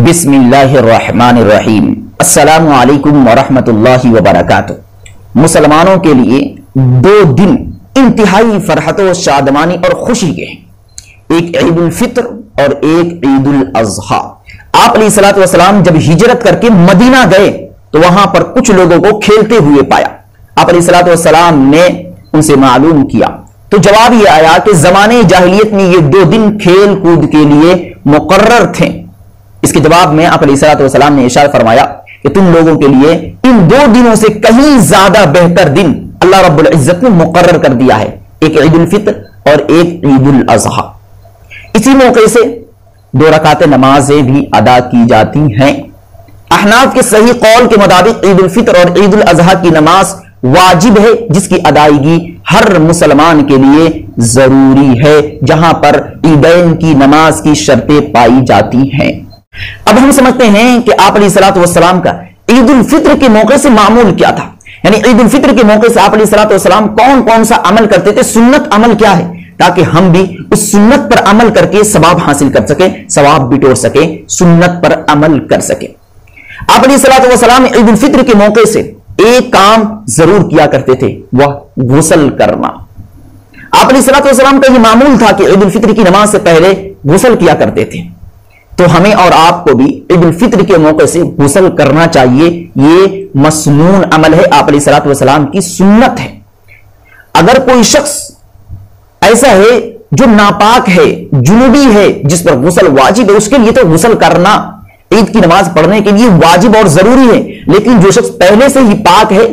بسم اللہ الرحمن الرحیم۔ السلام علیکم ورحمۃ اللہ وبرکاتہ۔ مسلمانوں کے لیے دو دن انتہائی فرحت و شادمانی اور خوشی کے ہیں، ایک عید الفطر اور ایک عید الاضحیٰ۔ آپ علیہ الصلوۃ والسلام جب ہجرت کر کے مدینہ گئے تو وہاں پر کچھ لوگوں کو کھیلتے ہوئے پایا۔ آپ علیہ الصلوۃ والسلام نے ان سے معلوم کیا تو جواب یہ آیا کہ زمانے جاہلیت میں یہ دو دن کھیل کود کے لیے مقرر تھے۔ اس کے جواب میں آپ علیہ الصلوۃ والسلام نے ارشاد فرمایا کہ تم لوگوں کے لیے ان دو دنوں سے کہیں زیادہ بہتر دن اللہ رب العزت نے مقرر کر دیا ہے، ایک عید الفطر اور ایک عید الاضحیٰ۔ اسی موقع سے 2 رکعت نمازیں بھی ادا کی جاتی ہیں۔ احناف کے صحیح قول کے مطابق عید الفطر اور عید الاضحیٰ کی نماز واجب ہے، جس کی ادائیگی ہر مسلمان کے لیے ضروری ہے، جہاں پر عیدین کی نماز کی شرطیں پائی جاتی ہیں۔ اب ہم سمجھتے ہیں کہ آپ علیہ الصلوۃ والسلام کا عید الفطر کے موقع سے معمول کیا تھا، یعنی عید الفطر کے موقع سے آپ علیہ الصلوۃ والسلام کون کون سا عمل کرتے تھے، سنت عمل کیا ہے، تاکہ ہم بھی اس سنت پر عمل کر کے ثواب حاصل کر سکیں، ثواب بٹور سکیں، سنت پر عمل کر سکیں۔ آپ علیہ الصلوۃ والسلام عید الفطر کے موقع سے ایک کام ضرور کیا کرتے تھے، وہ غسل کرنا۔ آپ علیہ الصلوۃ والسلام کا یہ معمول تھا کہ عید الفطر کی نماز سے پہلے غسل کیا کرتے تھے، تو ہمیں اور آپ کو بھی عید الفطر کے موقع سے غسل کرنا چاہیے۔ یہ مسنون عمل ہے، آپ علیہ الصلوۃ والسلام کی سنت ہے۔ اگر کوئی شخص ایسا ہے جو ناپاک ہے، جنوبی ہے، جس پر غسل واجب ہے، اس کے لیے تو غسل کرنا عید کی نماز پڑھنے کے لیے واجب اور ضروری ہے، لیکن جو شخص پہلے سے ہی پاک ہے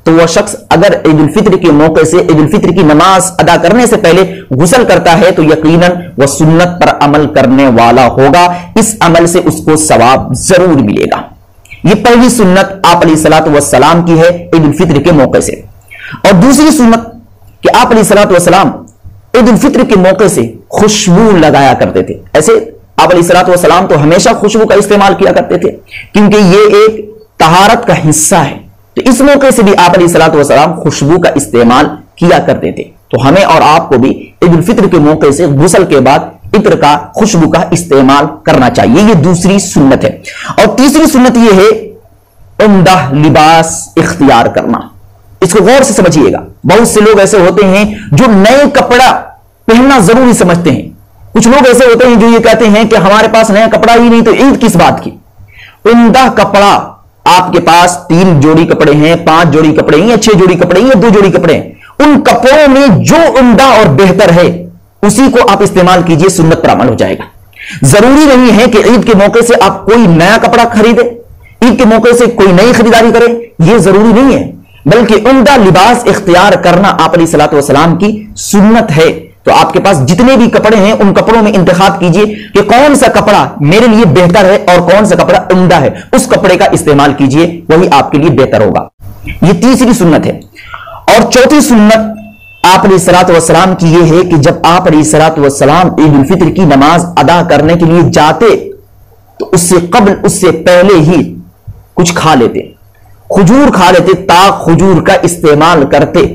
تو وہ شخص اگر عید الفطر کے موقع سے عید الفطر کی نماز ادا کرنے سے پہلے غسل کرتا ہے تو یقیناً وہ سنت پر عمل کرنے والا ہوگا، اس عمل سے اس کو ثواب ضرور ملے گا۔ یہ پہلی سنت آپ علیہ الصلوۃ والسلام کی ہے عید الفطر کے موقع سے۔ اور دوسری سنت کہ آپ علیہ الصلوۃ والسلام عید الفطر کے موقع سے خوشبو لگایا کرتے تھے۔ ایسے آپ علیہ الصلوۃ والسلام تو ہمیشہ خوشبو کا استعمال کیا کرتے تھے، کیونکہ یہ ایک طہارت کا حصہ ہے، تو اس موقع سے بھی آپ علیہ الصلوۃ والسلام خوشبو کا استعمال کیا کرتے تھے۔ تو ہمیں اور آپ کو بھی عید الفطر کے موقع سے غسل کے بعد عطر کا، خوشبو کا استعمال کرنا چاہیے، یہ دوسری سنت ہے۔ اور تیسری سنت یہ ہے عمدہ لباس اختیار کرنا۔ اس کو غور سے سمجھیے گا، بہت سے لوگ ایسے ہوتے ہیں جو نئے کپڑا پہننا ضروری سمجھتے ہیں۔ کچھ لوگ ایسے ہوتے ہیں جو یہ کہتے ہیں کہ ہمارے پاس نیا کپڑا ہی نہیں تو عید کس بات کی۔ عمدہ کپڑا، آپ کے پاس 3 جوڑی کپڑے ہیں، 5 جوڑی کپڑے ہیں، یا 6 جوڑی کپڑے ہیں، یا 2 جوڑی کپڑے ہیں، ان کپڑوں میں جو عمدہ اور بہتر ہے اسی کو آپ استعمال کیجئے، سنت پر عمل ہو جائے گا۔ ضروری نہیں ہے کہ عید کے موقع سے آپ کوئی نیا کپڑا خریدیں، عید کے موقع سے کوئی نئی خریداری کریں، یہ ضروری نہیں ہے، بلکہ عمدہ لباس اختیار کرنا آپ علیہ الصلوۃ والسلام کی سنت ہے۔ تو آپ کے پاس جتنے بھی کپڑے ہیں ان کپڑوں میں انتخاب کیجئے کہ کون سا کپڑا میرے لیے بہتر ہے اور کون سا کپڑا عمدہ ہے، اس کپڑے کا استعمال کیجئے، وہی آپ کے لیے بہتر ہوگا۔ یہ تیسری سنت ہے۔ اور چوتھی سنت آپ علیہ الصلوۃ والسلام کی یہ ہے کہ جب آپ علیہ الصلوۃ والسلام عید الفطر کی نماز ادا کرنے کے لیے جاتے تو اس سے قبل، اس سے پہلے ہی کچھ کھا لیتے، کھجور کھا لیتے، تاک کھجور کا استعمال کرتے۔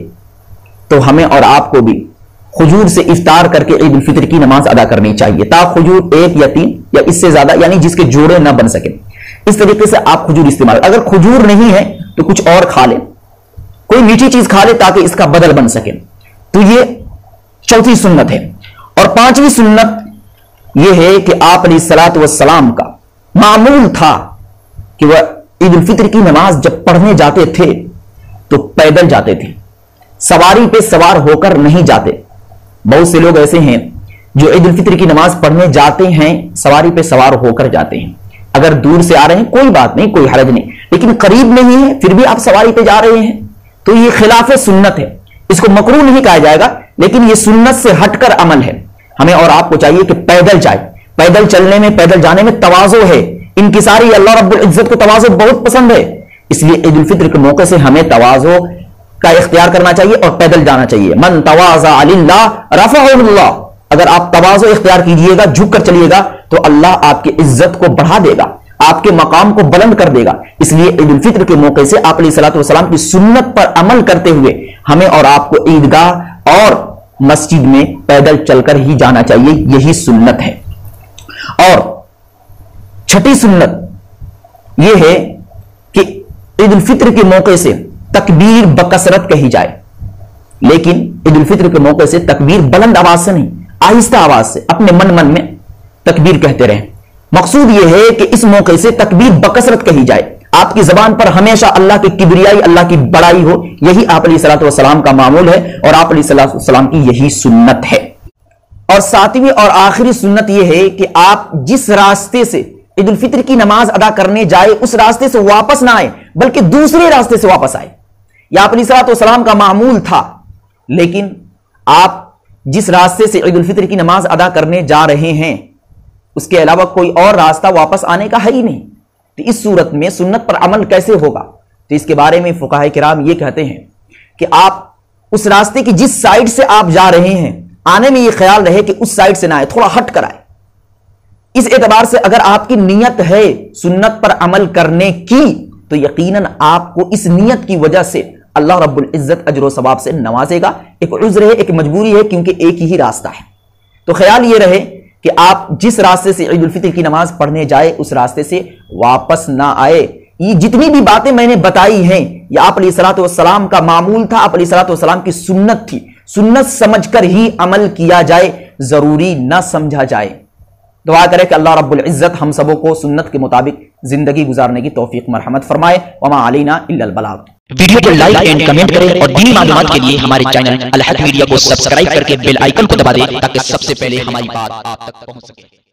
تو ہمیں اور آپ کو بھی کھجور سے افطار کر کے عید الفطر کی نماز ادا کرنی چاہیے۔ تاک کھجور 1 یا 3 یا اس سے زیادہ، یعنی جس کے جوڑے نہ بن سکے، اس طریقے سے آپ کھجور استعمال۔ اگر کھجور نہیں ہے تو کچھ اور کھا لیں، کوئی میٹھی چیز کھا لے تاکہ اس کا بدل بن سکے۔ تو یہ چوتھی سنت ہے۔ اور پانچویں سنت یہ ہے کہ آپ علیہ الصلوۃ والسلام کا معمول تھا کہ وہ عید الفطر کی نماز جب پڑھنے جاتے تھے تو پیدل جاتے تھے، سواری پہ سوار ہو کر نہیں جاتے۔ بہت سے لوگ ایسے ہیں جو عید الفطر کی نماز پڑھنے جاتے ہیں، سواری پہ سوار ہو کر جاتے ہیں۔ اگر دور سے آ رہے ہیں کوئی بات نہیں، کوئی حرج نہیں، لیکن قریب نہیں ہے پھر بھی آپ سواری پہ جا رہے ہیں تو یہ خلاف سنت ہے، اس کو مکروہ نہیں کہا جائے گا، لیکن یہ سنت سے ہٹ کر عمل ہے۔ ہمیں اور آپ کو چاہیے کہ پیدل جائے، پیدل چلنے میں، پیدل جانے میں تواضع ہے، انکساری، اللہ رب العزت کو تواضع بہت پسند ہے، اس لیے عید الفطر کے موقع سے ہمیں تواضع کا اختیار کرنا چاہیے اور پیدل جانا چاہیے۔ من تواضع للہ رفعہ اللہ، اگر آپ تواضع اختیار کیجئے گا، جھک کر چلیے گا تو اللہ آپ کی عزت کو بڑھا دے گا، آپ کے مقام کو بلند کر دے گا۔ اس لیے عید الفطر کے موقع سے آپ علیہ الصلوۃ والسلام کی سنت پر عمل کرتے ہوئے ہمیں اور آپ کو عیدگاہ اور مسجد میں پیدل چل کر ہی جانا چاہیے، یہی سنت ہے۔ اور چھٹی سنت یہ ہے کہ عید الفطر کے موقع سے تکبیر بکثرت کہی جائے، لیکن عید الفطر کے موقع سے تکبیر بلند آواز سے نہیں، آہستہ آواز سے اپنے من میں تکبیر کہتے رہیں۔ مقصود یہ ہے کہ اس موقع سے تکبیر بکثرت کہی جائے، آپ کی زبان پر ہمیشہ اللہ کی کبریائی، اللہ کی بڑائی ہو، یہی آپ علیہ الصلوۃ والسلام کا معمول ہے اور آپ علیہ الصلوۃ والسلام کی یہی سنت ہے۔ اور ساتویں اور آخری سنت یہ ہے کہ آپ جس راستے سے عید الفطر کی نماز ادا کرنے جائے اس راستے سے واپس نہ آئے بلکہ دوسرے راستے سے واپس آئے۔ یہ آپ علیہ الصلوۃ والسلام کا معمول تھا، لیکن آپ جس راستے سے عید الفطر کی نماز ادا کرنے جا رہے ہیں اس کے علاوہ کوئی اور راستہ واپس آنے کا ہے ہی نہیں، تو اس صورت میں سنت پر عمل کیسے ہوگا؟ تو اس کے بارے میں فقہاء کرام یہ کہتے ہیں کہ آپ اس راستے کی جس سائڈ سے آپ جا رہے ہیں آنے میں یہ خیال رہے کہ اس سائڈ سے نہ آئے، تھوڑا ہٹ کر آئے۔ اس اعتبار سے اگر آپ کی نیت ہے سنت پر عمل کرنے کی تو یقیناً آپ کو اس نیت کی وجہ سے اللہ رب العزت اجر و ثواب سے نوازے گا۔ ایک عذر ہے، ایک مجبوری ہے، کیونکہ ایک ہی راستہ ہے۔ تو خیال یہ رہے کہ آپ جس راستے سے عید الفطر کی نماز پڑھنے جائے اس راستے سے واپس نہ آئے۔ یہ جتنی بھی باتیں میں نے بتائی ہیں یہ آپ علیہ الصلوۃ والسلام کا معمول تھا، آپ علیہ الصلوۃ والسلام کی سنت تھی، سنت سمجھ کر ہی عمل کیا جائے، ضروری نہ سمجھا جائے۔ دعا کرے کہ اللہ رب العزت ہم سبوں کو سنت کے مطابق زندگی گزارنے کی توفیق مرحمت فرمائے۔ وما علینا الا البلاغ۔ ویڈیو کو لائک اینڈ کمنٹ کریں اور دینی معلومات کے لیے ہمارے چینل الحق میڈیا کو سبسکرائب کر کے بیل آئیکن کو دبا دیں تاکہ سب سے پہلے ہماری بات آپ تک پہنچ سکے۔